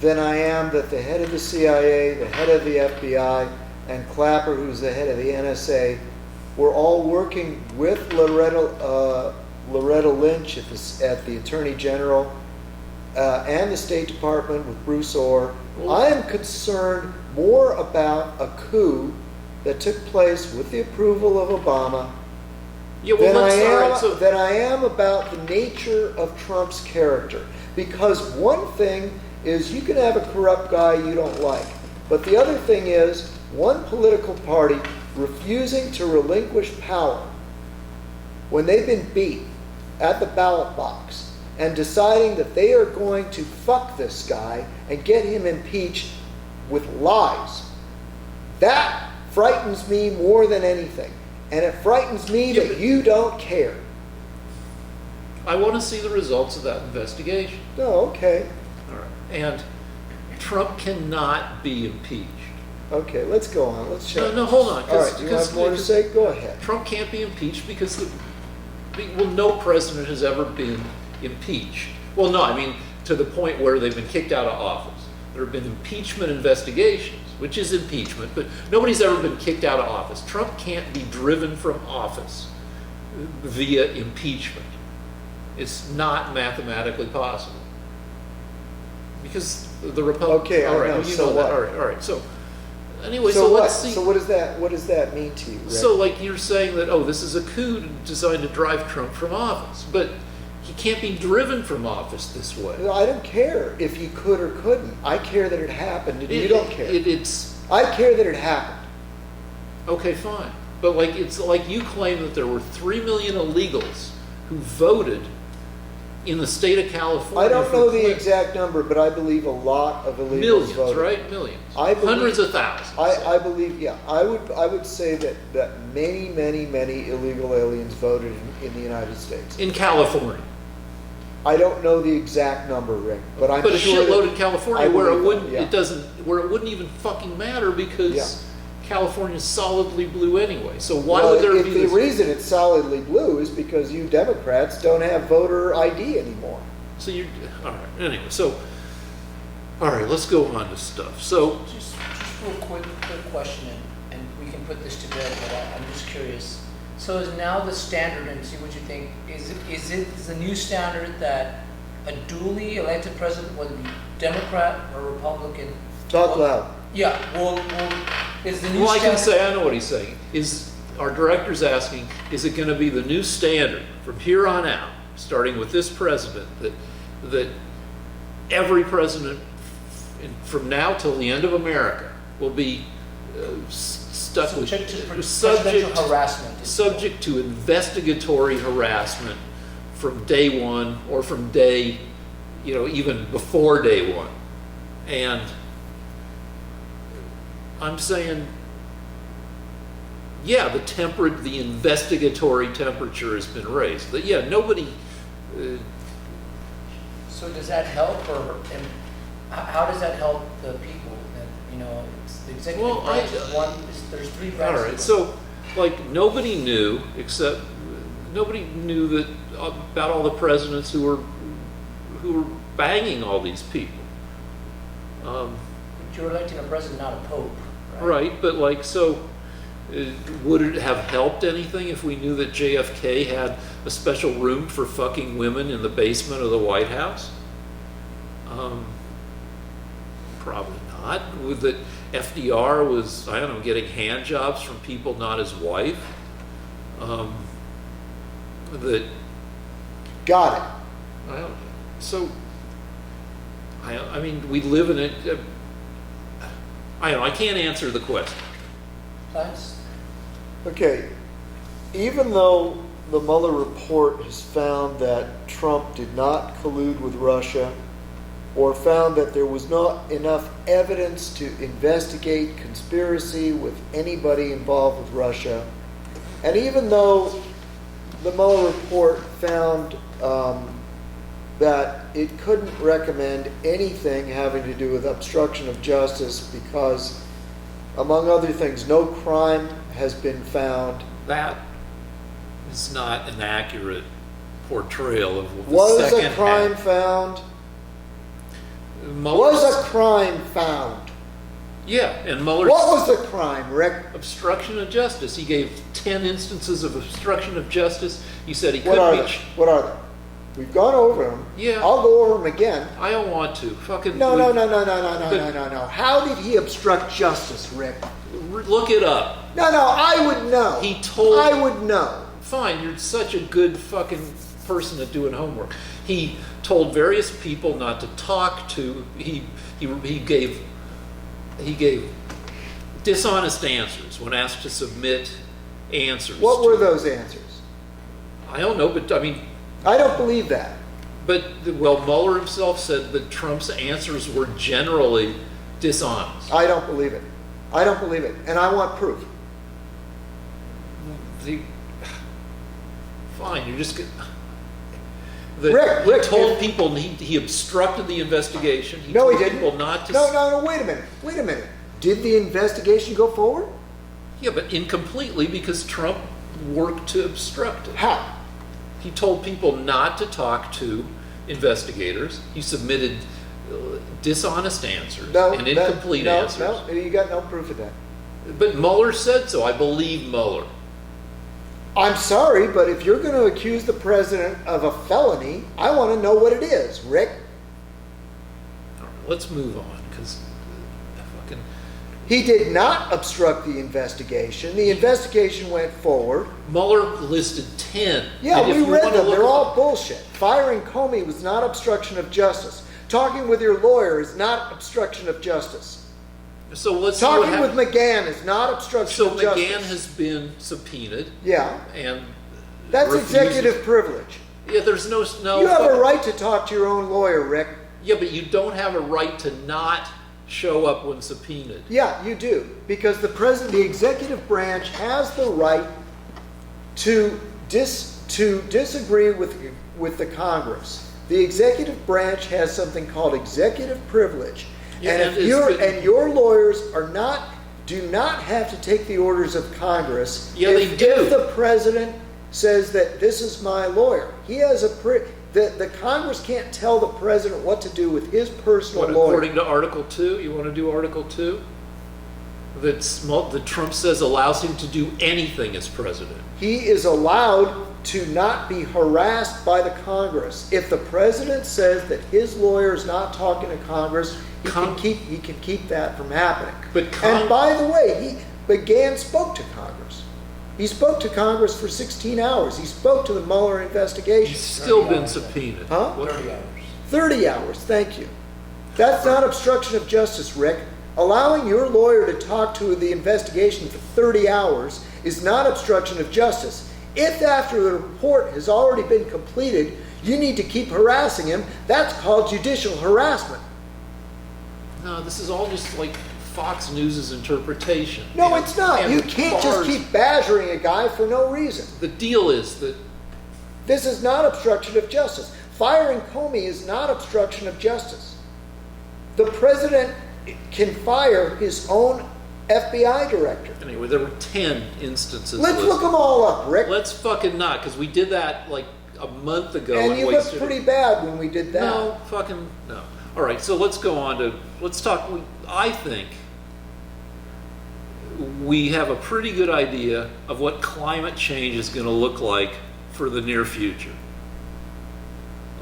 than I am that the head of the CIA, the head of the FBI, and Clapper, who's the head of the NSA, were all working with Loretta Lynch at the Attorney General and the State Department with Bruce Orr. I am concerned more about a coup that took place with the approval of Obama
Yeah, well,
than I am about the nature of Trump's character. Because one thing is you can have a corrupt guy you don't like, but the other thing is one political party refusing to relinquish power when they've been beat at the ballot box and deciding that they are going to fuck this guy and get him impeached with lies. That frightens me more than anything. And it frightens me that you don't care.
I want to see the results of that investigation.
No, okay.
All right. And Trump cannot be impeached.
Okay, let's go on. Let's check.
No, hold on.
All right, you have more to say? Go ahead.
Trump can't be impeached because no president has ever been impeached. Well, no, I mean to the point where they've been kicked out of office. There have been impeachment investigations, which is impeachment, but nobody's ever been kicked out of office. Trump can't be driven from office via impeachment. It's not mathematically possible. Because the Republicans...
Okay,
all
I
right,
know.
well, you
So
know
what?
that. All right. So anyway,
So what?
let's see.
So what does that mean to you, Rick?
So like you're saying that, this is a coup designed to drive Trump from office. But he can't be driven from office this way.
I don't care if he could or couldn't. I care that it happened, and you don't care.
It's
I care that it happened.
okay, fine. But it's like you claim that there were 3 million illegals who voted in the state of California.
I don't know the
Clinton.
exact number, but I believe a lot of illegals
Millions,
voted.
right? Millions.
I believe-
Hundreds of thousands.
I believe, yeah. I would say that many illegal aliens voted in the United States.
In California.
I don't know the exact number, Rick, but I'm
But a
sure
shitload
that-
in California
I
where it
believe
wouldn't
that, yeah.
where it wouldn't even fucking matter because
Yeah.
California's solidly blue anyway. So why
Well,
would there
if
be
the
this?
reason it's solidly blue is because you Democrats don't have voter ID anymore.
So you're all right. Anyway, so all right, let's go on to stuff. So
Just real quick question, and we can put this to bed, but I'm just curious. So is now the standard, and see what you think, is the new standard that a duly elected president, whether it be Democrat or Republican?
Talk loud.
Yeah, well, is the new
well, I can
standard?
say I know what he's saying. Is our director's asking, is it going to be the new standard from here on out, starting with this president, that every president from now till the end of America will be stuck
Subject to
with
presidential harassment.
subject to investigatory harassment from day one or from day, even before day one. And I'm saying, yeah, the investigatory temperature has been raised. But yeah, nobody.
So does that help, and how does that help the people? That, it's the executive
Well,
branch is one. There's three
All
branches.
right, so nobody knew that about all the presidents who were banging all these people.
But you're electing a president, not a pope, right?
Right, but would it have helped anything if we knew that JFK had a special room for fucking women in the basement of the White House? Probably not. With that FDR was, I don't know, getting hand jobs from people not his wife.
Got it.
I don't know. So, I mean, we live in it. I don't know. I can't answer the question.
Lance?
Okay, even though the Mueller report has found that Trump did not collude with Russia, or found that there was not enough evidence to investigate conspiracy with anybody involved with Russia, and even though the Mueller report found that it couldn't recommend anything having to do with obstruction of justice because, among other things, no crime has been found.
That is not an accurate portrayal of the
Was
second
a crime
half.
found?
Mueller's-
Was a crime found?
Yeah, and Mueller.
What was the crime, Rick?
Obstruction of justice. He gave 10 instances of obstruction of justice. He said he
What
couldn't
are
be.
they? What are they? We've gone over them.
Yeah.
I'll go over them again.
I don't want to. Fucking.
No. How did he obstruct justice, Rick?
Look it up.
No, I would know.
He told.
I would know.
Fine, you're such a good fucking person at doing homework. He told various people not to talk to. He gave dishonest answers when asked to submit answers.
What were those answers?
I don't know, but I mean.
I don't believe that.
But, well, Mueller himself said that Trump's answers were generally dishonest.
I don't believe it. I don't believe it. And I want proof.
Fine, you're just...
Rick,
he told people he obstructed the investigation. He
No,
told
he didn't.
people not to...
No, wait a minute. Did the investigation go forward?
Yeah, but incompletely because Trump worked to obstruct it.
How?
He told people not to talk to investigators. He submitted dishonest answers and incomplete answers.
No, you got no proof of that.
But Mueller said so. I believe Mueller.
I'm sorry, but if you're going to accuse the president of a felony, I want to know what it is, Rick.
All right, let's move on, because fucking...
He did not obstruct the investigation. The investigation went forward.
Mueller listed 10.
Yeah,
And if
we
you
read
wanna
them.
look
They're
at
all bullshit. Firing Comey was not obstruction of justice. Talking with your lawyer is not obstruction of justice.
So let's see what
Talking with
happens.
McGahn is not obstruction
So
of justice.
McGahn has been subpoenaed,
Yeah,
and
that's
refuses-
executive privilege.
Yeah, there's no.
You have a right to talk to your own lawyer, Rick.
Yeah, but you don't have a right to not show up when subpoenaed.
Yeah, you do. Because the executive branch has the right to disagree with the Congress. The executive branch has something called executive privilege.
Yeah,
and
and
your lawyers do not have to take the orders of Congress.
Yeah, they do.
If the president says that this is my lawyer, he has the Congress can't tell the president what to do with his personal lawyer.
According to Article 2, you want to do Article 2? That Trump says allows him to do anything as president.
He is allowed to not be harassed by the Congress. If the president says that his lawyer is not talking to Congress, he can keep that from happening. And by the way, McGahn spoke to Congress. He spoke to Congress for 16 hours. He spoke to the Mueller investigation.
He's still been subpoenaed.
Huh?
30 hours.
30 hours, thank you. That's not obstruction of justice, Rick. Allowing your lawyer to talk to the investigation for 30 hours is not obstruction of justice. If after the report has already been completed, you need to keep harassing him, that's called judicial harassment.
No, this is all just like Fox News' interpretation.
No,
And-
it's not.
and
You can't just
Barr's-
keep badgering a guy for no reason.
The deal is that
This is not obstruction of justice. Firing Comey is not obstruction of justice. The president can fire his own FBI director.
anyway, there were 10 instances.
Let's
listed.
look them all up, Rick.
Let's fucking not, because we did that like a month ago.
And you looked
wasted
pretty bad when we did that.
No, fucking no. All right, so let's go on to, let's talk, I think we have a pretty good idea of what climate change is going to look like for the near future.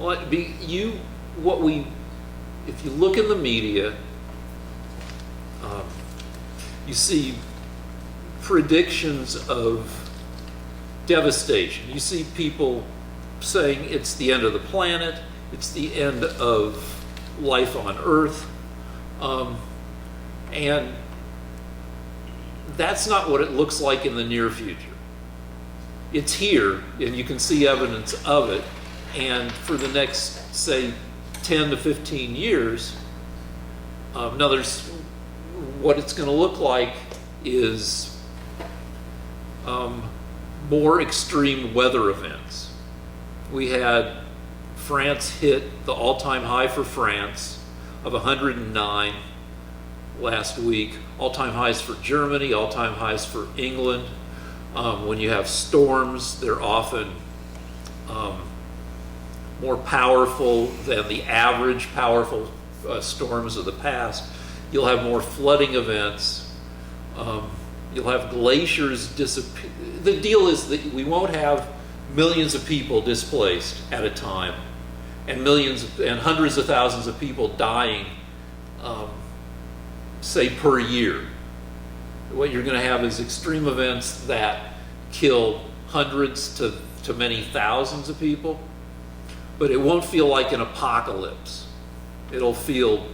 If you look in the media, you see predictions of devastation. You see people saying it's the end of the planet, it's the end of life on Earth, and that's not what it looks like in the near future. It's here, and you can see evidence of it, and for the next, say, 10 to 15 years, what it's going to look like is more extreme weather events. We had France hit the all-time high for France of 109 last week, all-time highs for Germany, all-time highs for England. When you have storms, they're often more powerful than the average powerful storms of the past. You'll have more flooding events. You'll have glaciers disappear. The deal is that we won't have millions of people displaced at a time, and hundreds of thousands of people dying, say, per year. What you're going to have is extreme events that kill hundreds to many thousands of people, but it won't feel like an apocalypse. It'll feel,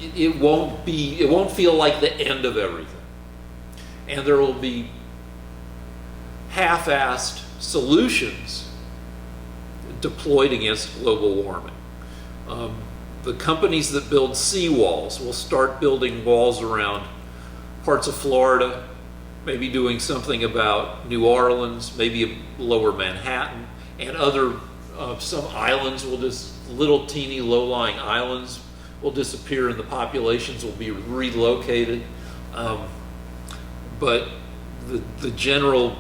it won't feel like the end of everything. And there will be half-assed solutions deployed against global warming. The companies that build seawalls will start building walls around parts of Florida, maybe doing something about New Orleans, maybe lower Manhattan, and some islands will little teeny low-lying islands will disappear and the populations will be relocated. But the general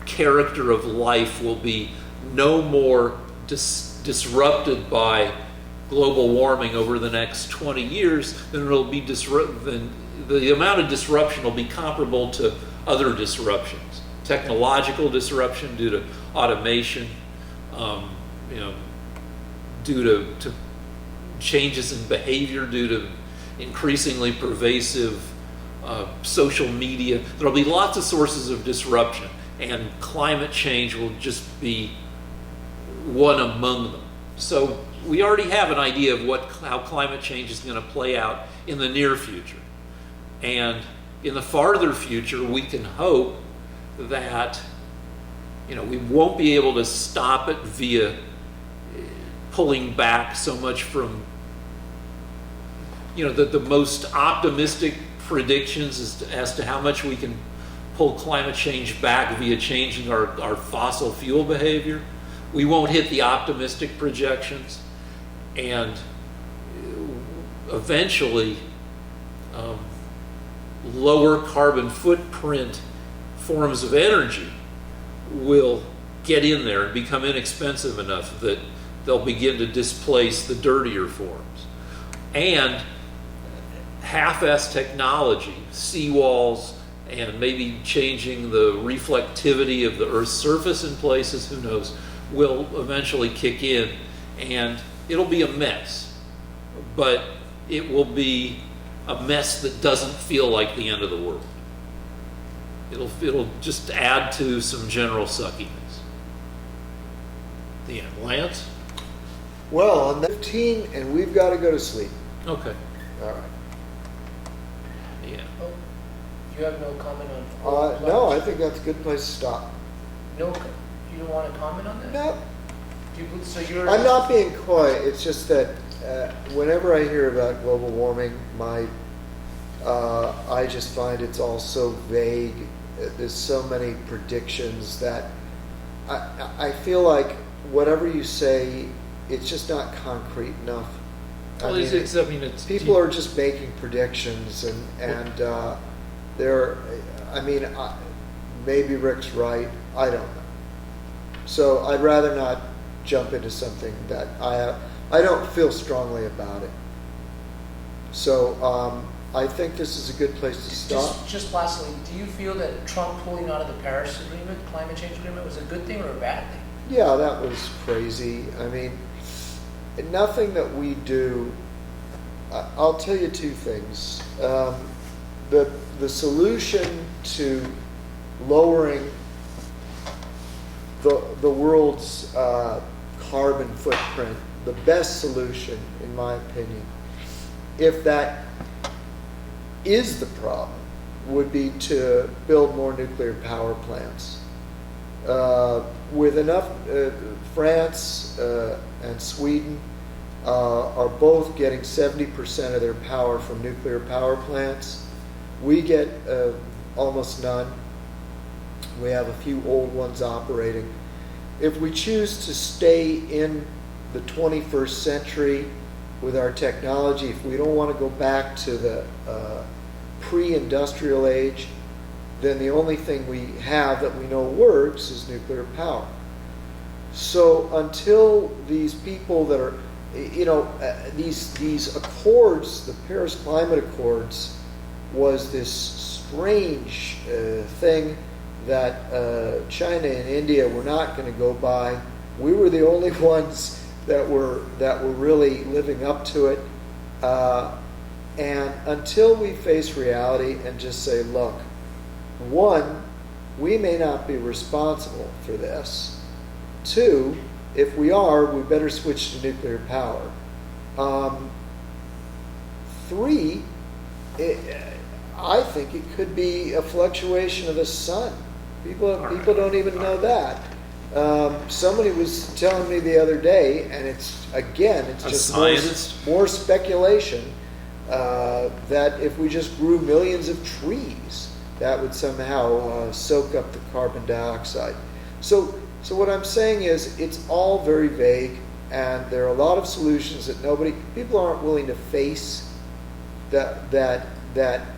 character of life will be no more disrupted by global warming over the next 20 years than it'll be the amount of disruption will be comparable to other disruptions. Technological disruption due to automation, due to changes in behavior, due to increasingly pervasive social media. There'll be lots of sources of disruption, and climate change will just be one among them. So we already have an idea of how climate change is going to play out in the near future. And in the farther future, we can hope that we won't be able to stop it via pulling back so much from the most optimistic predictions as to how much we can pull climate change back via changing our fossil fuel behavior. We won't hit the optimistic projections, and eventually lower carbon footprint forms of energy will get in there and become inexpensive enough that they'll begin to displace the dirtier forms. And half-assed technology, seawalls, and maybe changing the reflectivity of the Earth's surface in places, who knows, will eventually kick in, and it'll be a mess. But it will be a mess that doesn't feel like the end of the world. It'll just add to some general suckiness. The end. Lance?
Well, on 15, and we've got to go to sleep.
Okay.
All right.
Yeah.
Oh, you have no comment on?
No, I think that's a good place to stop.
No, you don't want to comment on that?
No,
So you're.
I'm not being coy. It's just that whenever I hear about global warming, I just find it's all so vague. There's so many predictions that I feel like whatever you say, it's just not concrete enough.
Well, it's
people are just making predictions, and they're. Maybe Rick's right. I don't know. So I'd rather not jump into something that I don't feel strongly about it. So I think this is a good place to stop.
Just lastly, do you feel that Trump pulling out of the Paris Agreement, climate change agreement, was a good thing or a bad thing?
Yeah, that was crazy. I mean, nothing that we do. I'll tell you two things. The solution to lowering the world's carbon footprint, the best solution, in my opinion, if that is the problem, would be to build more nuclear power plants. With enough, France and Sweden are both getting 70% of their power from nuclear power plants. We get almost none. We have a few old ones operating. If we choose to stay in the 21st century with our technology, if we don't want to go back to the pre-industrial age, then the only thing we have that we know works is nuclear power. So until these people that are, these accords, the Paris Climate Accords, was this strange thing that China and India were not going to go by. We were the only ones that were really living up to it. And until we face reality and just say, look, one, we may not be responsible for this. Two, if we are, we better switch to nuclear power. Three, I think it could be a fluctuation of the sun. People don't even know that. Somebody was telling me the other day, and it's just more speculation, that if we just grew millions of trees, that would somehow soak up the carbon dioxide. So what I'm saying is, it's all very vague, and there are a lot of solutions that people aren't willing to face. That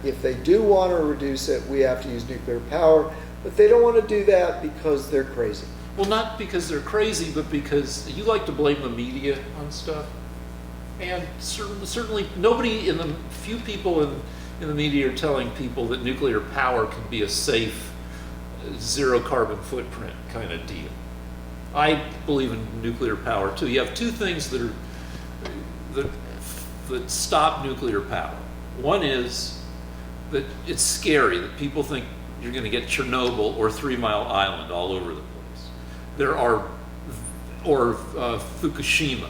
if they do want to reduce it, we have to use nuclear power, but they don't want to do that because they're crazy.
Well, not because they're crazy, but because you like to blame the media on stuff. And certainly few people in the media are telling people that nuclear power can be a safe, zero carbon footprint kind of deal. I believe in nuclear power too. You have two things that stop nuclear power. One is that it's scary, that people think you're going to get Chernobyl or 3 Mile Island all over the place. Or Fukushima.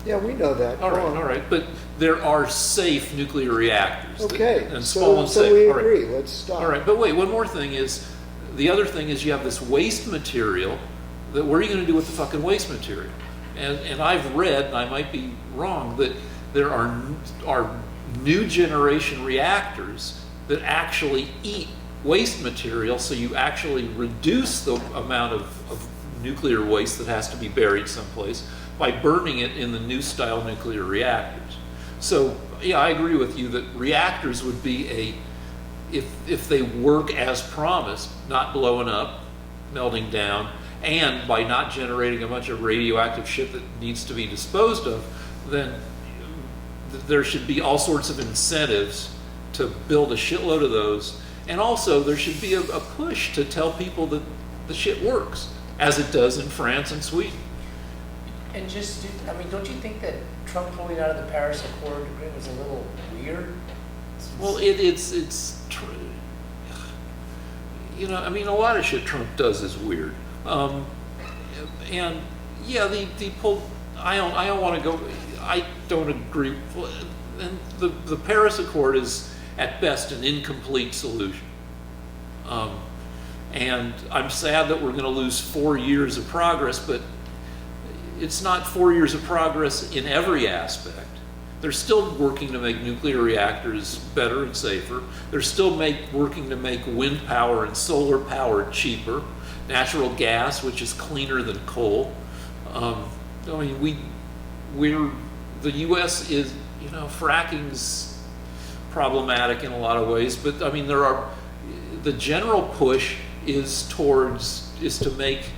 Yeah, we know that.
All right, but there are safe nuclear reactors.
Okay,
and small and
so
safe.
we
All right.
agree. Let's stop.
All right, but wait, one more thing is, the other thing is you have this waste material that what are you going to do with the fucking waste material? And I've read, and I might be wrong, that there are new generation reactors that actually eat waste material, so you actually reduce the amount of nuclear waste that has to be buried someplace by burning it in the new style nuclear reactors. So yeah, I agree with you that reactors would be if they work as promised, not blowing up, melting down, and by not generating a bunch of radioactive shit that needs to be disposed of, then there should be all sorts of incentives to build a shitload of those. And also there should be a push to tell people that the shit works, as it does in France and Sweden.
And don't you think that Trump pulling out of the Paris Accord agreement was a little weird?
Well, it's a lot of shit Trump does is weird. And yeah, the pull. I don't want to go. I don't agree. And the Paris Accord is at best an incomplete solution. And I'm sad that we're going to lose 4 years of progress, but it's not 4 years of progress in every aspect. They're still working to make nuclear reactors better and safer. They're still working to make wind power and solar power cheaper. Natural gas, which is cleaner than coal. The U.S. is, fracking's problematic in a lot of ways, but the general push is to make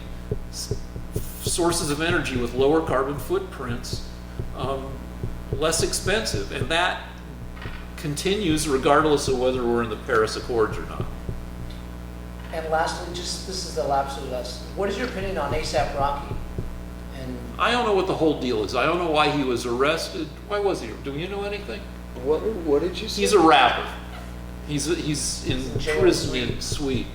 sources of energy with lower carbon footprints less expensive, and that continues regardless of whether we're in the Paris Accords or not.
And lastly, this is the lapse of us. What is your opinion on A$AP Rocky? And
I don't know what the whole deal is. I don't know why he was arrested. Why was he? Do you know anything?
What did you say?
He's a rapper. He's in
jail
prison in Sweden.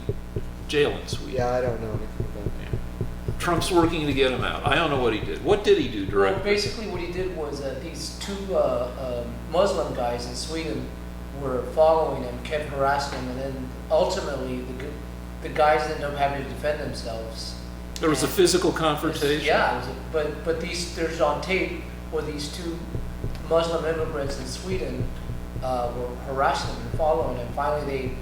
Jail in Sweden.
Yeah, I don't know anything about that.
Trump's working to get him out. I don't know what he did. What did he do directly?
Well, basically what he did was these two Muslim guys in Sweden were following him, kept harassing him, and then ultimately the guys ended up having to defend themselves.
There was a physical confrontation?
Yeah, but there's on tape where these two Muslim immigrants in Sweden were harassing him and following him. Finally,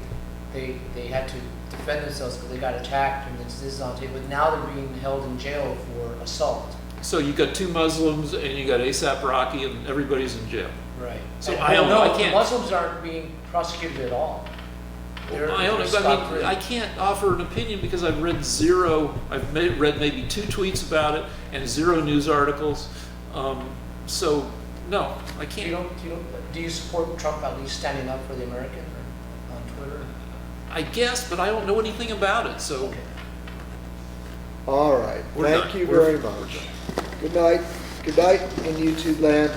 they had to defend themselves because they got attacked, and this is on tape. But now they're being held in jail for assault.
So you got two Muslims and you got A$AP Rocky and everybody's in jail.
Right.
So
and,
I don't know. I can't.
The Muslims aren't being prosecuted at all.
I can't offer an opinion because I've read zero. Read maybe 2 tweets about it and 0 news articles. So, no, I can't.
Do you support Trump at least standing up for the American on Twitter?
I guess, but I don't know anything about it, so.
Okay.
All right,
We're
thank
done.
you
We're-
very
we're
much.
done.
Good night in YouTube land.